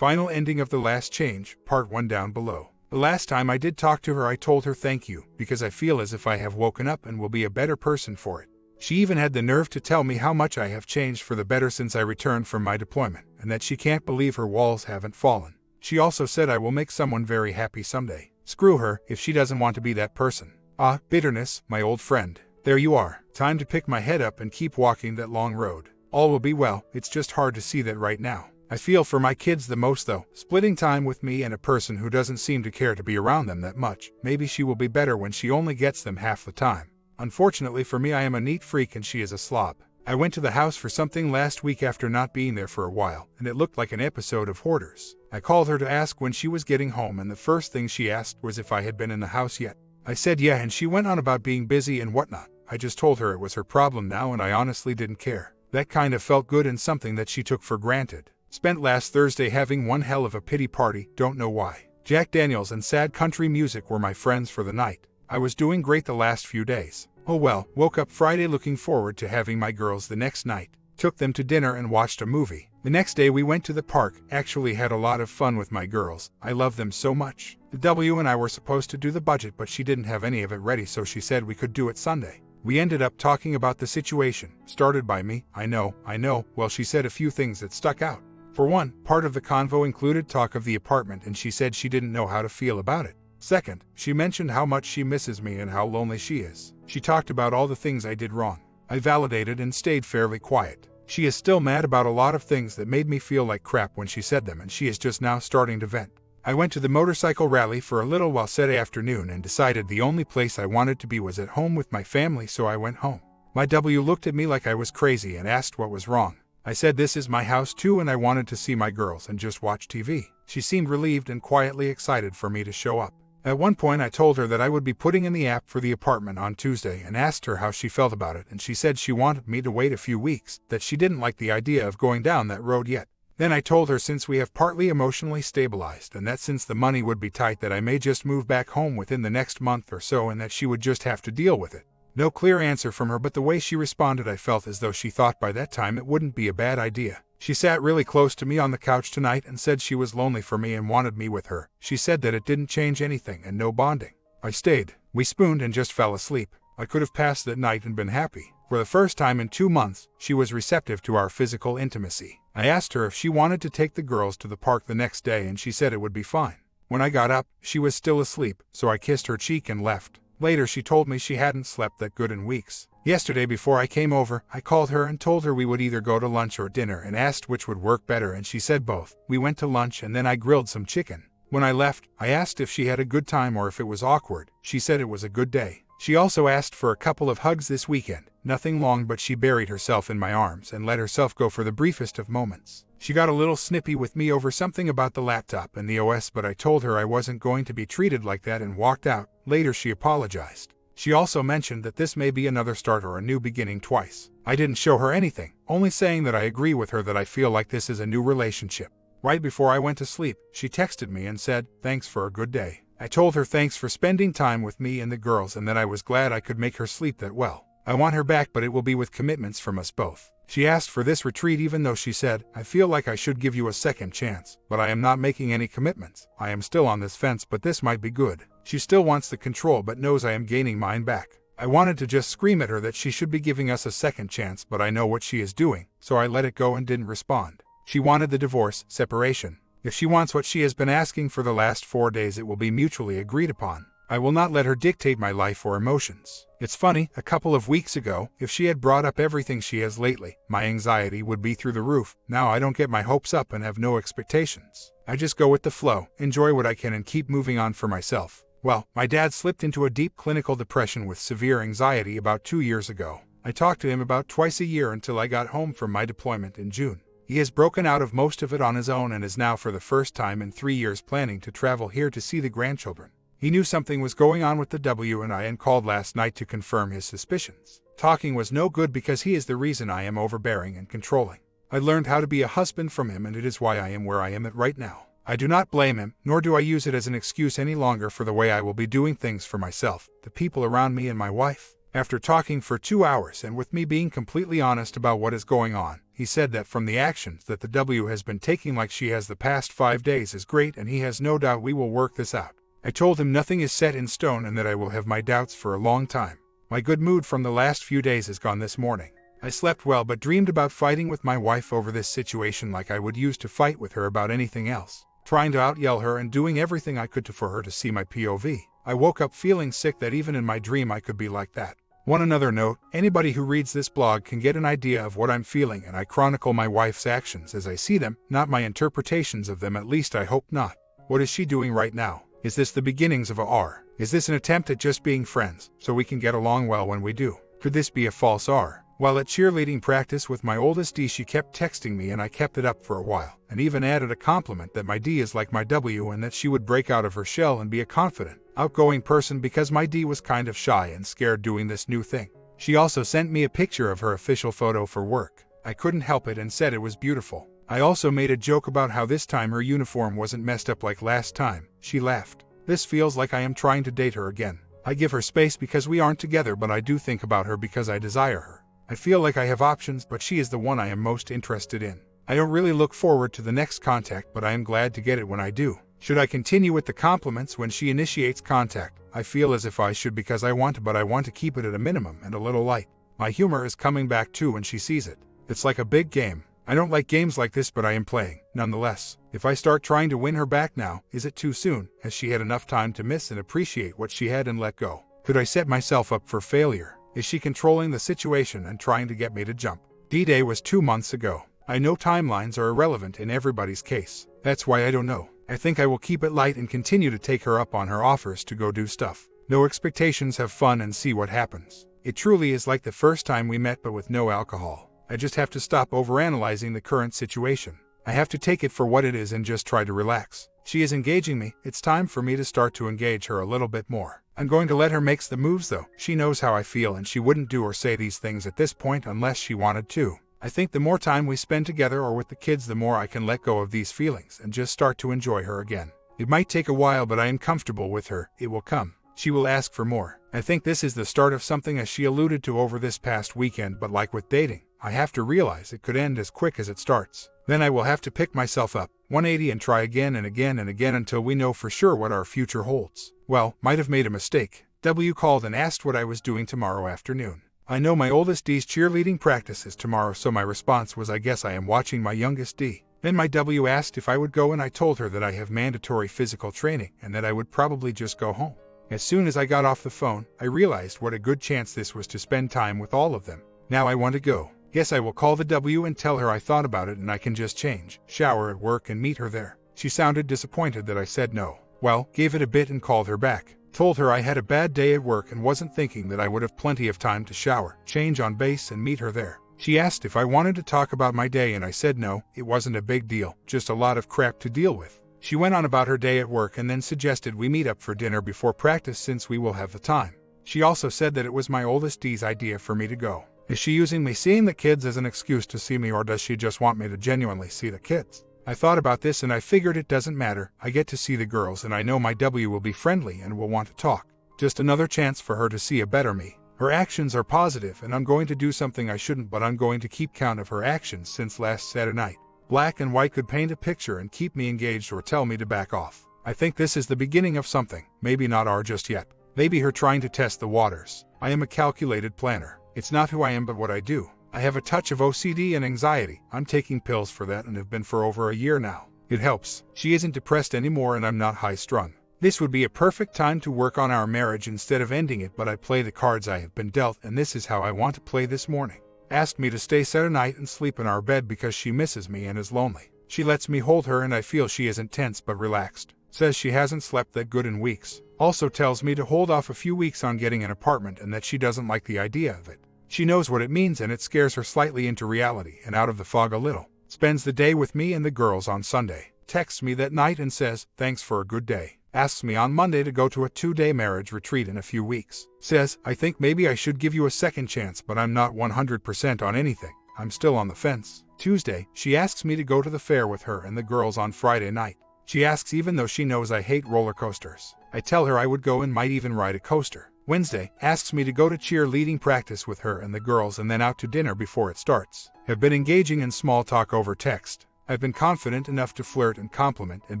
Final ending of The Last Change, Part 1 down below. The last time I did talk to her I told her thank you, because I feel as if I have woken up and will be a better person for it. She even had the nerve to tell me how much I have changed for the better since I returned from my deployment, and that she can't believe her walls haven't fallen. She also said I will make someone very happy someday. Screw her, if she doesn't want to be that person. Ah, bitterness, my old friend. There you are. Time to pick my head up and keep walking that long road. All will be well, it's just hard to see that right now. I feel for my kids the most though, splitting time with me and a person who doesn't seem to care to be around them that much. Maybe she will be better when she only gets them half the time. Unfortunately for me I am a neat freak and she is a slob. I went to the house for something last week after not being there for a while, and it looked like an episode of Hoarders. I called her to ask when she was getting home and the first thing she asked was if I had been in the house yet. I said yeah and she went on about being busy and whatnot. I just told her it was her problem now and I honestly didn't care. That kind of felt good and something that she took for granted. Spent last Thursday having one hell of a pity party, don't know why. Jack Daniels and sad country music were my friends for the night. I was doing great the last few days. Oh well, woke up Friday looking forward to having my girls the next night. Took them to dinner and watched a movie. The next day we went to the park, actually had a lot of fun with my girls. I love them so much. The W and I were supposed to do the budget but she didn't have any of it ready so she said we could do it Sunday. We ended up talking about the situation, started by me, I know, well she said a few things that stuck out. For one, part of the convo included talk of the apartment and she said she didn't know how to feel about it. Second, she mentioned how much she misses me and how lonely she is. She talked about all the things I did wrong. I validated and stayed fairly quiet. She is still mad about a lot of things that made me feel like crap when she said them and she is just now starting to vent. I went to the motorcycle rally for a little while Saturday afternoon and decided the only place I wanted to be was at home with my family so I went home. My W looked at me like I was crazy and asked what was wrong. I said this is my house too and I wanted to see my girls and just watch TV. She seemed relieved and quietly excited for me to show up. At one point I told her that I would be putting in the app for the apartment on Tuesday and asked her how she felt about it and she said she wanted me to wait a few weeks, that she didn't like the idea of going down that road yet. Then I told her since we have partly emotionally stabilized and that since the money would be tight that I may just move back home within the next month or so and that she would just have to deal with it. No clear answer from her but the way she responded I felt as though she thought by that time it wouldn't be a bad idea. She sat really close to me on the couch tonight and said she was lonely for me and wanted me with her. She said that it didn't change anything and no bonding. I stayed. We spooned and just fell asleep. I could have passed that night and been happy. For the first time in 2 months, she was receptive to our physical intimacy. I asked her if she wanted to take the girls to the park the next day and she said it would be fine. When I got up, she was still asleep, so I kissed her cheek and left. Later she told me she hadn't slept that good in weeks. Yesterday before I came over, I called her and told her we would either go to lunch or dinner and asked which would work better and she said both. We went to lunch and then I grilled some chicken. When I left, I asked if she had a good time or if it was awkward. She said it was a good day. She also asked for a couple of hugs this weekend. Nothing long but she buried herself in my arms and let herself go for the briefest of moments. She got a little snippy with me over something about the laptop and the OS but I told her I wasn't going to be treated like that and walked out. Later she apologized. She also mentioned that this may be another start or a new beginning twice. I didn't show her anything, only saying that I agree with her that I feel like this is a new relationship. Right before I went to sleep, she texted me and said, "Thanks for a good day." I told her thanks for spending time with me and the girls and that I was glad I could make her sleep that well. I want her back but it will be with commitments from us both. She asked for this retreat even though she said, "I feel like I should give you a second chance, but I am not making any commitments. I am still on this fence but this might be good." She still wants the control but knows I am gaining mine back. I wanted to just scream at her that she should be giving us a second chance but I know what she is doing, so I let it go and didn't respond. She wanted the divorce, separation. If she wants what she has been asking for the last 4 days it will be mutually agreed upon. I will not let her dictate my life or emotions. It's funny, a couple of weeks ago, if she had brought up everything she has lately, my anxiety would be through the roof. Now I don't get my hopes up and have no expectations. I just go with the flow, enjoy what I can and keep moving on for myself. Well, my dad slipped into a deep clinical depression with severe anxiety about 2 years ago. I talked to him about twice a year until I got home from my deployment in June. He has broken out of most of it on his own and is now for the first time in 3 years planning to travel here to see the grandchildren. He knew something was going on with the W and I and called last night to confirm his suspicions. Talking was no good because he is the reason I am overbearing and controlling. I learned how to be a husband from him and it is why I am where I am at right now. I do not blame him, nor do I use it as an excuse any longer for the way I will be doing things for myself, the people around me and my wife. After talking for 2 hours and with me being completely honest about what is going on, he said that from the actions that the W has been taking like she has the past 5 days is great and he has no doubt we will work this out. I told him nothing is set in stone and that I will have my doubts for a long time. My good mood from the last few days is gone this morning. I slept well but dreamed about fighting with my wife over this situation like I would used to fight with her about anything else, trying to out-yell her and doing everything I could for her to see my POV. I woke up feeling sick that even in my dream I could be like that. One another note, anybody who reads this blog can get an idea of what I'm feeling and I chronicle my wife's actions as I see them, not my interpretations of them, at least I hope not. What is she doing right now? Is this the beginnings of a R? Is this an attempt at just being friends, so we can get along well when we do? Could this be a false R? While at cheerleading practice with my oldest D, she kept texting me and I kept it up for a while, and even added a compliment that my D is like my W and that she would break out of her shell and be a confident, outgoing person because my D was kind of shy and scared doing this new thing. She also sent me a picture of her official photo for work. I couldn't help it and said it was beautiful. I also made a joke about how this time her uniform wasn't messed up like last time. She laughed. This feels like I am trying to date her again. I give her space because we aren't together, but I do think about her because I desire her. I feel like I have options, but she is the one I am most interested in. I don't really look forward to the next contact, but I am glad to get it when I do. Should I continue with the compliments when she initiates contact? I feel as if I should because I want to, but I want to keep it at a minimum and a little light. My humor is coming back too when she sees it. It's like a big game. I don't like games like this, but I am playing, nonetheless. If I start trying to win her back now, is it too soon? Has she had enough time to miss and appreciate what she had and let go? Could I set myself up for failure? Is she controlling the situation and trying to get me to jump? D-Day was 2 months ago. I know timelines are irrelevant in everybody's case. That's why I don't know. I think I will keep it light and continue to take her up on her offers to go do stuff. No expectations, have fun and see what happens. It truly is like the first time we met but with no alcohol. I just have to stop overanalyzing the current situation. I have to take it for what it is and just try to relax. She is engaging me. It's time for me to start to engage her a little bit more. I'm going to let her make the moves though. She knows how I feel and she wouldn't do or say these things at this point unless she wanted to. I think the more time we spend together or with the kids, the more I can let go of these feelings and just start to enjoy her again. It might take a while, but I am comfortable with her. It will come. She will ask for more. I think this is the start of something, as she alluded to over this past weekend, but like with dating, I have to realize it could end as quick as it starts. Then I will have to pick myself up, 180, and try again and again and again until we know for sure what our future holds. Well, might have made a mistake. W called and asked what I was doing tomorrow afternoon. I know my oldest D's cheerleading practice is tomorrow, so my response was I guess I am watching my youngest D. Then my W asked if I would go and I told her that I have mandatory physical training and that I would probably just go home. As soon as I got off the phone, I realized what a good chance this was to spend time with all of them. Now I want to go. Guess I will call the W and tell her I thought about it and I can just change, shower at work and meet her there. She sounded disappointed that I said no. Well, gave it a bit and called her back. Told her I had a bad day at work and wasn't thinking that I would have plenty of time to shower, change on base and meet her there. She asked if I wanted to talk about my day and I said no, it wasn't a big deal, just a lot of crap to deal with. She went on about her day at work and then suggested we meet up for dinner before practice since we will have the time. She also said that it was my oldest D's idea for me to go. Is she using me seeing the kids as an excuse to see me, or does she just want me to genuinely see the kids? I thought about this and I figured it doesn't matter. I get to see the girls and I know my W will be friendly and will want to talk. Just another chance for her to see a better me. Her actions are positive and I'm going to do something I shouldn't, but I'm going to keep count of her actions since last Saturday night. Black and white could paint a picture and keep me engaged or tell me to back off. I think this is the beginning of something, maybe not R just yet. Maybe her trying to test the waters. I am a calculated planner. It's not who I am but what I do. I have a touch of OCD and anxiety. I'm taking pills for that and have been for over a year now. It helps. She isn't depressed anymore and I'm not high-strung. This would be a perfect time to work on our marriage instead of ending it, but I play the cards I have been dealt and this is how I want to play this morning. Asked me to stay Saturday night and sleep in our bed because she misses me and is lonely. She lets me hold her and I feel she isn't tense but relaxed. Says she hasn't slept that good in weeks. Also tells me to hold off a few weeks on getting an apartment and that she doesn't like the idea of it. She knows what it means and it scares her slightly into reality and out of the fog a little. Spends the day with me and the girls on Sunday. Texts me that night and says, thanks for a good day. Asks me on Monday to go to a 2-day marriage retreat in a few weeks. Says, I think maybe I should give you a second chance, but I'm not 100% on anything. I'm still on the fence. Tuesday, she asks me to go to the fair with her and the girls on Friday night. She asks even though she knows I hate roller coasters. I tell her I would go and might even ride a coaster. Wednesday, asks me to go to cheerleading practice with her and the girls and then out to dinner before it starts. Have been engaging in small talk over text. I've been confident enough to flirt and compliment and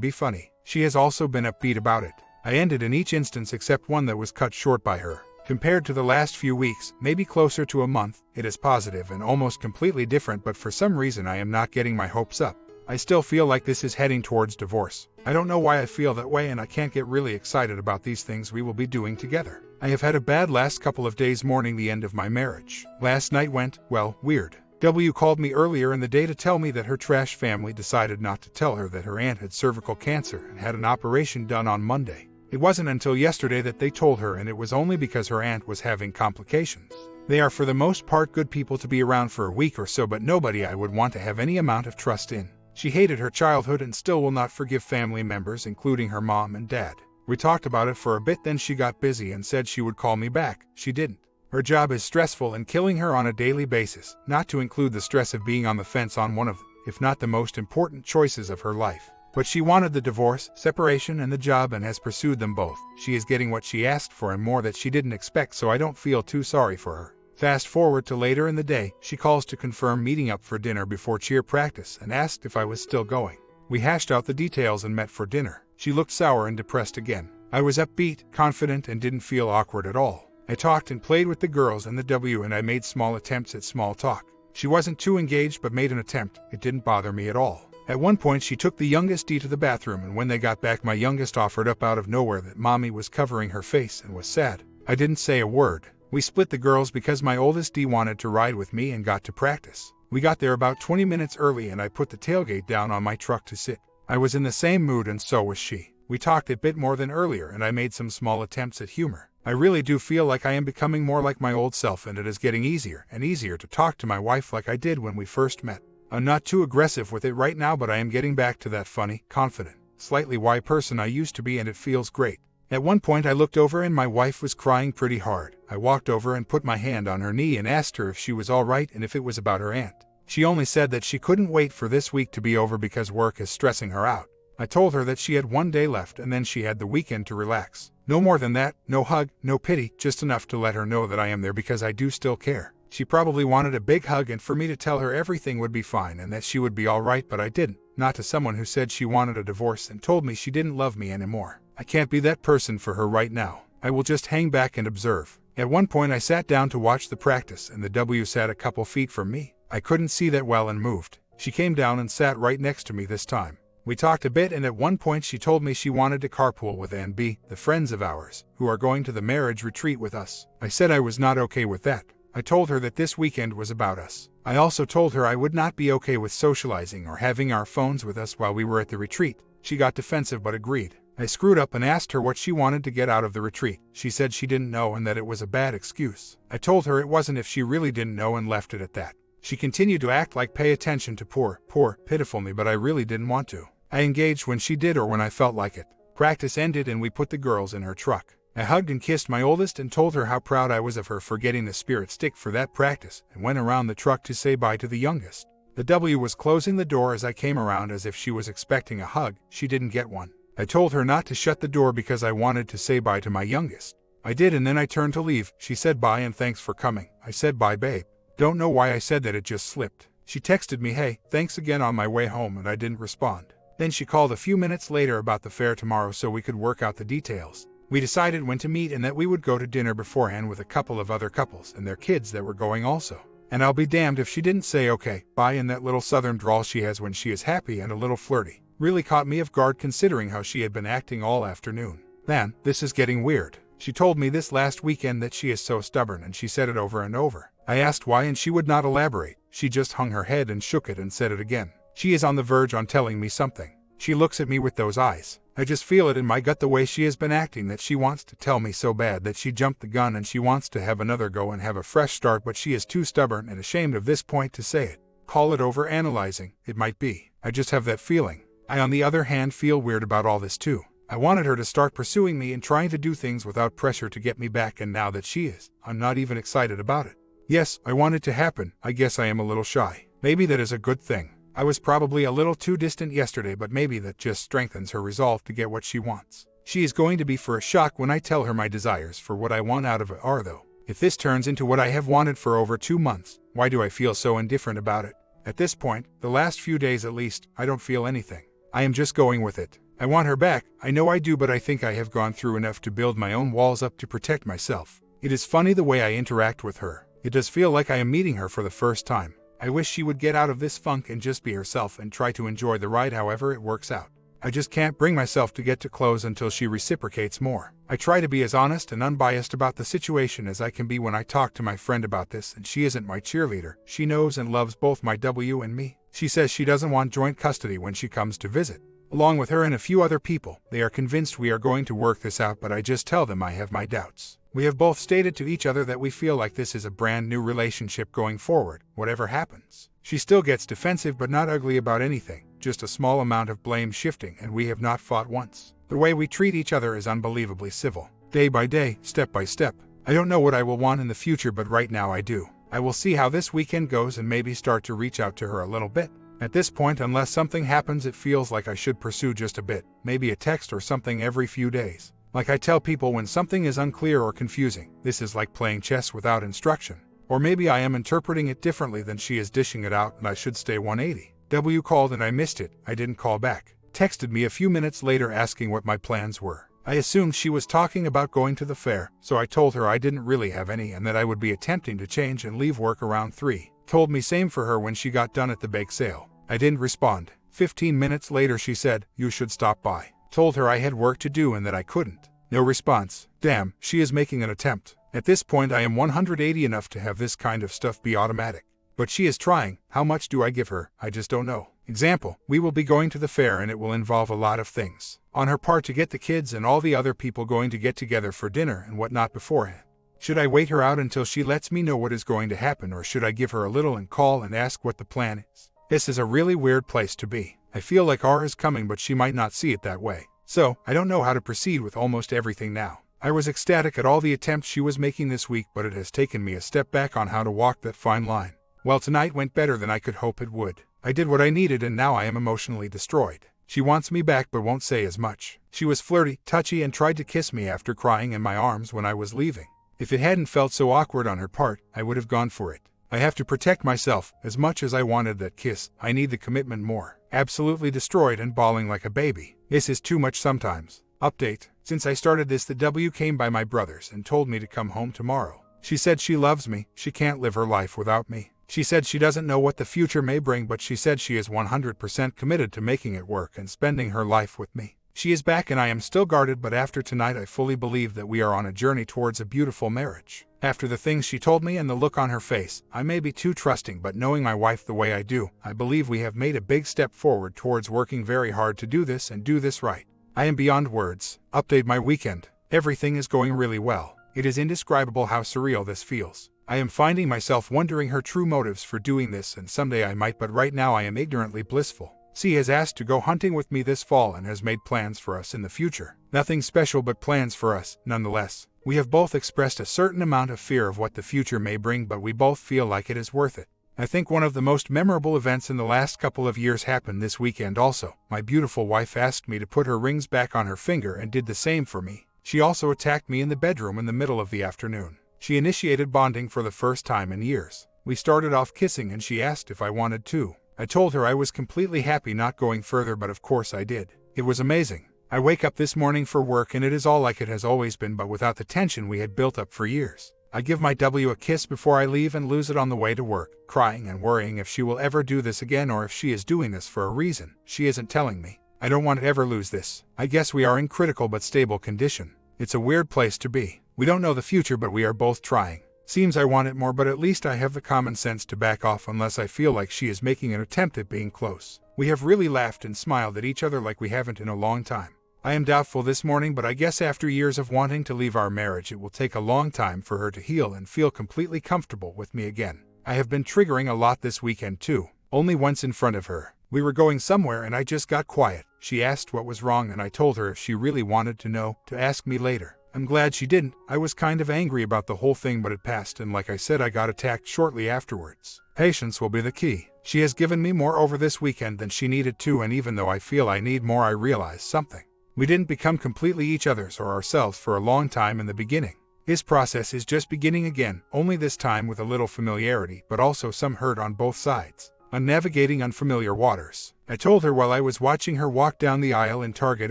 be funny. She has also been upbeat about it. I ended in each instance except one that was cut short by her. Compared to the last few weeks, maybe closer to a month, it is positive and almost completely different, but for some reason I am not getting my hopes up. I still feel like this is heading towards divorce. I don't know why I feel that way, and I can't get really excited about these things we will be doing together. I have had a bad last couple of days mourning the end of my marriage. Last night went, well, weird. W called me earlier in the day to tell me that her trash family decided not to tell her that her aunt had cervical cancer and had an operation done on Monday. It wasn't until yesterday that they told her, and it was only because her aunt was having complications. They are for the most part good people to be around for a week or so, but nobody I would want to have any amount of trust in. She hated her childhood and still will not forgive family members, including her mom and dad. We talked about it for a bit, then she got busy and said she would call me back. She didn't. Her job is stressful and killing her on a daily basis, not to include the stress of being on the fence on one of them, if not the most important choices of her life. But she wanted the divorce, separation, and the job and has pursued them both. She is getting what she asked for and more that she didn't expect, so I don't feel too sorry for her. Fast forward to later in the day, she calls to confirm meeting up for dinner before cheer practice and asked if I was still going. We hashed out the details and met for dinner. She looked sour and depressed again. I was upbeat, confident, and didn't feel awkward at all. I talked and played with the girls and the W, and I made small attempts at small talk. She wasn't too engaged but made an attempt. It didn't bother me at all. At one point she took the youngest D to the bathroom, and when they got back my youngest offered up out of nowhere that mommy was covering her face and was sad. I didn't say a word. We split the girls because my oldest D wanted to ride with me and got to practice. We got there about 20 minutes early and I put the tailgate down on my truck to sit. I was in the same mood and so was she. We talked a bit more than earlier and I made some small attempts at humor. I really do feel like I am becoming more like my old self, and it is getting easier and easier to talk to my wife like I did when we first met. I'm not too aggressive with it right now, but I am getting back to that funny, confident, slightly why person I used to be, and it feels great. At one point I looked over and my wife was crying pretty hard. I walked over and put my hand on her knee and asked her if she was all right and if it was about her aunt. She only said that she couldn't wait for this week to be over because work is stressing her out. I told her that she had one day left and then she had the weekend to relax. No more than that, no hug, no pity, just enough to let her know that I am there because I do still care. She probably wanted a big hug and for me to tell her everything would be fine and that she would be all right, but I didn't. Not to someone who said she wanted a divorce and told me she didn't love me anymore. I can't be that person for her right now. I will just hang back and observe. At one point I sat down to watch the practice and the W sat a couple feet from me. I couldn't see that well and moved. She came down and sat right next to me this time. We talked a bit and at one point she told me she wanted to carpool with Ann B, the friends of ours, who are going to the marriage retreat with us. I said I was not okay with that. I told her that this weekend was about us. I also told her I would not be okay with socializing or having our phones with us while we were at the retreat. She got defensive but agreed. I screwed up and asked her what she wanted to get out of the retreat. She said she didn't know and that it was a bad excuse. I told her it wasn't if she really didn't know and left it at that. She continued to act like pay attention to poor, pitiful me, but I really didn't want to. I engaged when she did or when I felt like it. Practice ended and we put the girls in her truck. I hugged and kissed my oldest and told her how proud I was of her for getting the spirit stick for that practice and went around the truck to say bye to the youngest. The W was closing the door as I came around as if she was expecting a hug. She didn't get one. I told her not to shut the door because I wanted to say bye to my youngest. I did and then I turned to leave. She said bye and thanks for coming. I said bye babe. Don't know why I said that, it just slipped. She texted me hey, thanks again on my way home and I didn't respond. Then she called a few minutes later about the fair tomorrow so we could work out the details. We decided when to meet and that we would go to dinner beforehand with a couple of other couples and their kids that were going also. And I'll be damned if she didn't say okay, bye in that little southern drawl she has when she is happy and a little flirty. Really caught me off guard considering how she had been acting all afternoon. Then, this is getting weird. She told me this last weekend that she is so stubborn and she said it over and over. I asked why and she would not elaborate. She just hung her head and shook it and said it again. She is on the verge on telling me something. She looks at me with those eyes. I just feel it in my gut the way she has been acting, that she wants to tell me so bad that she jumped the gun and she wants to have another go and have a fresh start, but she is too stubborn and ashamed of this point to say it. Call it over analyzing. It might be. I just have that feeling. I on the other hand feel weird about all this too. I wanted her to start pursuing me and trying to do things without pressure to get me back, and now that she is, I'm not even excited about it. Yes, I want it to happen. I guess I am a little shy. Maybe that is a good thing. I was probably a little too distant yesterday, but maybe that just strengthens her resolve to get what she wants. She is going to be for a shock when I tell her my desires for what I want out of it are though. If this turns into what I have wanted for over 2 months, why do I feel so indifferent about it? At this point, the last few days at least, I don't feel anything. I am just going with it. I want her back, I know I do, but I think I have gone through enough to build my own walls up to protect myself. It is funny the way I interact with her. It does feel like I am meeting her for the first time. I wish she would get out of this funk and just be herself and try to enjoy the ride however it works out. I just can't bring myself to get to close until she reciprocates more. I try to be as honest and unbiased about the situation as I can be when I talk to my friend about this, and she isn't my cheerleader. She knows and loves both my W and me. She says she doesn't want joint custody when she comes to visit. Along with her and a few other people, they are convinced we are going to work this out, but I just tell them I have my doubts. We have both stated to each other that we feel like this is a brand new relationship going forward, whatever happens. She still gets defensive but not ugly about anything, just a small amount of blame shifting, and we have not fought once. The way we treat each other is unbelievably civil. Day by day, step by step. I don't know what I will want in the future, but right now I do. I will see how this weekend goes and maybe start to reach out to her a little bit. At this point, unless something happens, it feels like I should pursue just a bit, maybe a text or something every few days. Like I tell people when something is unclear or confusing, this is like playing chess without instruction. Or maybe I am interpreting it differently than she is dishing it out and I should stay 180. W called and I missed it. I didn't call back. Texted me a few minutes later asking what my plans were. I assumed she was talking about going to the fair, so I told her I didn't really have any and that I would be attempting to change and leave work around 3. Told me same for her when she got done at the bake sale. I didn't respond. 15 minutes later she said, "You should stop by." Told her I had work to do and that I couldn't. No response. Damn, she is making an attempt. At this point I am 180 enough to have this kind of stuff be automatic. But she is trying. How much do I give her? I just don't know. Example, we will be going to the fair and it will involve a lot of things. On her part to get the kids and all the other people going to get together for dinner and whatnot beforehand. Should I wait her out until she lets me know what is going to happen, or should I give her a little and call and ask what the plan is? This is a really weird place to be. I feel like R is coming, but she might not see it that way. So, I don't know how to proceed with almost everything now. I was ecstatic at all the attempts she was making this week, but it has taken me a step back on how to walk that fine line. Well, tonight went better than I could hope it would. I did what I needed and now I am emotionally destroyed. She wants me back but won't say as much. She was flirty, touchy, and tried to kiss me after crying in my arms when I was leaving. If it hadn't felt so awkward on her part, I would have gone for it. I have to protect myself. As much as I wanted that kiss, I need the commitment more. Absolutely destroyed and bawling like a baby. This is too much sometimes. Update. Since I started this, the W came by my brother's and told me to come home tomorrow. She said she loves me. She can't live her life without me. She said she doesn't know what the future may bring, but she said she is 100% committed to making it work and spending her life with me. She is back and I am still guarded, but after tonight I fully believe that we are on a journey towards a beautiful marriage. After the things she told me and the look on her face, I may be too trusting, but knowing my wife the way I do, I believe we have made a big step forward towards working very hard to do this and do this right. I am beyond words. Update my weekend. Everything is going really well. It is indescribable how surreal this feels. I am finding myself wondering her true motives for doing this, and someday I might, but right now I am ignorantly blissful. C has asked to go hunting with me this fall and has made plans for us in the future. Nothing special, but plans for us, nonetheless. We have both expressed a certain amount of fear of what the future may bring, but we both feel like it is worth it. I think one of the most memorable events in the last couple of years happened this weekend also. My beautiful wife asked me to put her rings back on her finger and did the same for me. She also attacked me in the bedroom in the middle of the afternoon. She initiated bonding for the first time in years. We started off kissing and she asked if I wanted to. I told her I was completely happy not going further, but of course I did. It was amazing. I wake up this morning for work and it is all like it has always been, but without the tension we had built up for years. I give my W a kiss before I leave and lose it on the way to work, crying and worrying if she will ever do this again or if she is doing this for a reason she isn't telling me. I don't want to ever lose this. I guess we are in critical but stable condition. It's a weird place to be. We don't know the future, but we are both trying. Seems I want it more, but at least I have the common sense to back off unless I feel like she is making an attempt at being close. We have really laughed and smiled at each other like we haven't in a long time. I am doubtful this morning, but I guess after years of wanting to leave our marriage, it will take a long time for her to heal and feel completely comfortable with me again. I have been triggering a lot this weekend too, only once in front of her. We were going somewhere and I just got quiet. She asked what was wrong and I told her if she really wanted to know, to ask me later. I'm glad she didn't. I was kind of angry about the whole thing, but it passed, and like I said, I got attacked shortly afterwards. Patience will be the key. She has given me more over this weekend than she needed to, and even though I feel I need more, I realize something. We didn't become completely each other's or ourselves for a long time in the beginning. His process is just beginning again, only this time with a little familiarity, but also some hurt on both sides. I'm navigating unfamiliar waters. I told her while I was watching her walk down the aisle in Target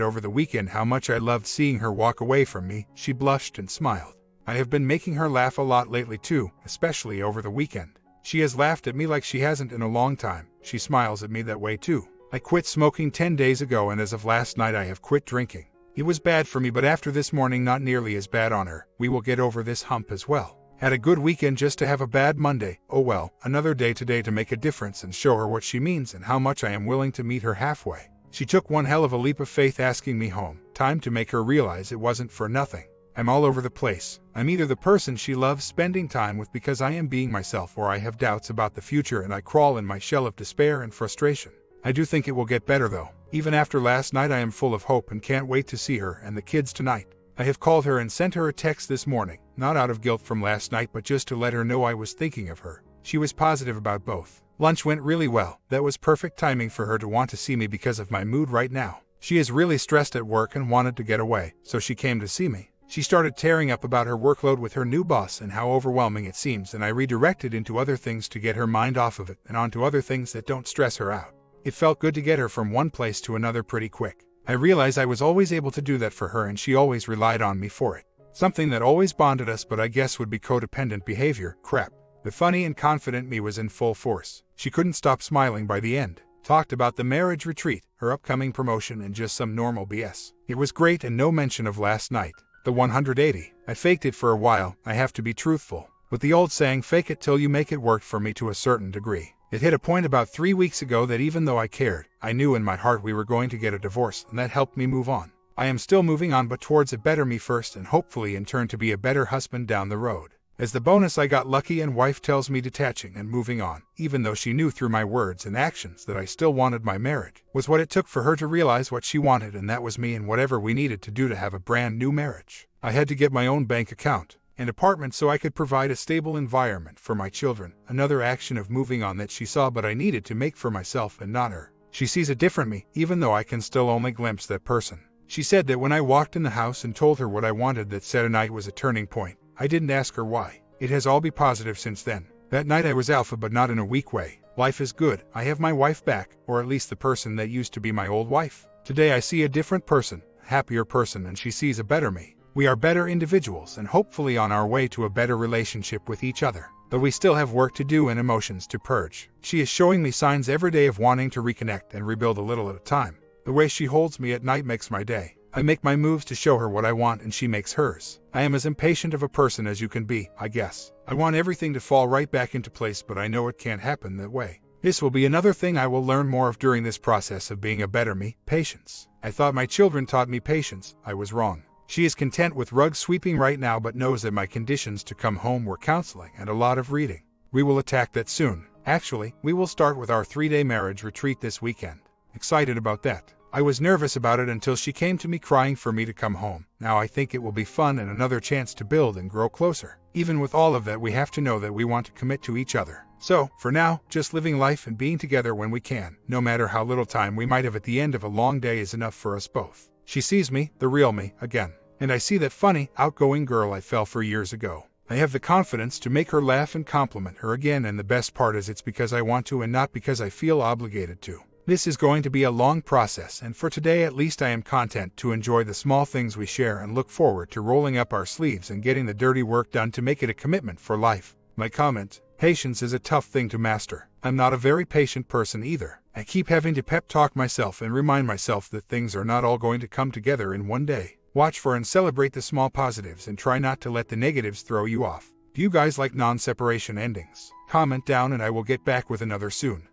over the weekend how much I loved seeing her walk away from me. She blushed and smiled. I have been making her laugh a lot lately too, especially over the weekend. She has laughed at me like she hasn't in a long time. She smiles at me that way too. I quit smoking 10 days ago, and as of last night I have quit drinking. It was bad for me, but after this morning not nearly as bad on her. We will get over this hump as well. Had a good weekend just to have a bad Monday. Oh well, another day today to make a difference and show her what she means and how much I am willing to meet her halfway. She took one hell of a leap of faith asking me home. Time to make her realize it wasn't for nothing. I'm all over the place. I'm either the person she loves spending time with because I am being myself, or I have doubts about the future and I crawl in my shell of despair and frustration. I do think it will get better though. Even after last night I am full of hope and can't wait to see her and the kids tonight. I have called her and sent her a text this morning, not out of guilt from last night but just to let her know I was thinking of her. She was positive about both. Lunch went really well. That was perfect timing for her to want to see me because of my mood right now. She is really stressed at work and wanted to get away, so she came to see me. She started tearing up about her workload with her new boss and how overwhelming it seems, and I redirected into other things to get her mind off of it and onto other things that don't stress her out. It felt good to get her from one place to another pretty quick. I realized I was always able to do that for her and she always relied on me for it. Something that always bonded us but I guess would be codependent behavior. Crap. The funny and confident me was in full force. She couldn't stop smiling by the end. Talked about the marriage retreat, her upcoming promotion, and just some normal BS. It was great and no mention of last night. The 180. I faked it for a while, I have to be truthful. With the old saying fake it till you make it worked for me to a certain degree. It hit a point about 3 weeks ago that even though I cared, I knew in my heart we were going to get a divorce, and that helped me move on. I am still moving on, but towards a better me first and hopefully in turn to be a better husband down the road. As the bonus I got lucky and wife tells me detaching and moving on, even though she knew through my words and actions that I still wanted my marriage, was what it took for her to realize what she wanted, and that was me and whatever we needed to do to have a brand new marriage. I had to get my own bank account, an apartment so I could provide a stable environment for my children, another action of moving on that she saw but I needed to make for myself and not her. She sees a different me, even though I can still only glimpse that person. She said that when I walked in the house and told her what I wanted, that said night was a turning point. I didn't ask her why. It has all been positive since then. That night I was alpha, but not in a weak way. Life is good. I have my wife back, or at least the person that used to be my old wife. Today I see a different person, happier person, and she sees a better me. We are better individuals and hopefully on our way to a better relationship with each other. Though we still have work to do and emotions to purge. She is showing me signs every day of wanting to reconnect and rebuild a little at a time. The way she holds me at night makes my day. I make my moves to show her what I want and she makes hers. I am as impatient of a person as you can be, I guess. I want everything to fall right back into place, but I know it can't happen that way. This will be another thing I will learn more of during this process of being a better me, patience. I thought my children taught me patience. I was wrong. She is content with rug sweeping right now but knows that my conditions to come home were counseling and a lot of reading. We will attack that soon. Actually, we will start with our 3-day marriage retreat this weekend. Excited about that. I was nervous about it until she came to me crying for me to come home. Now I think it will be fun and another chance to build and grow closer. Even with all of that, we have to know that we want to commit to each other. So, for now, just living life and being together when we can, no matter how little time we might have at the end of a long day, is enough for us both. She sees me, the real me, again. And I see that funny, outgoing girl I fell for years ago. I have the confidence to make her laugh and compliment her again, and the best part is it's because I want to and not because I feel obligated to. This is going to be a long process, and for today at least I am content to enjoy the small things we share and look forward to rolling up our sleeves and getting the dirty work done to make it a commitment for life. My comment: patience is a tough thing to master. I'm not a very patient person either. I keep having to pep talk myself and remind myself that things are not all going to come together in one day. Watch for and celebrate the small positives and try not to let the negatives throw you off. Do you guys like non-separation endings? Comment down and I will get back with another soon.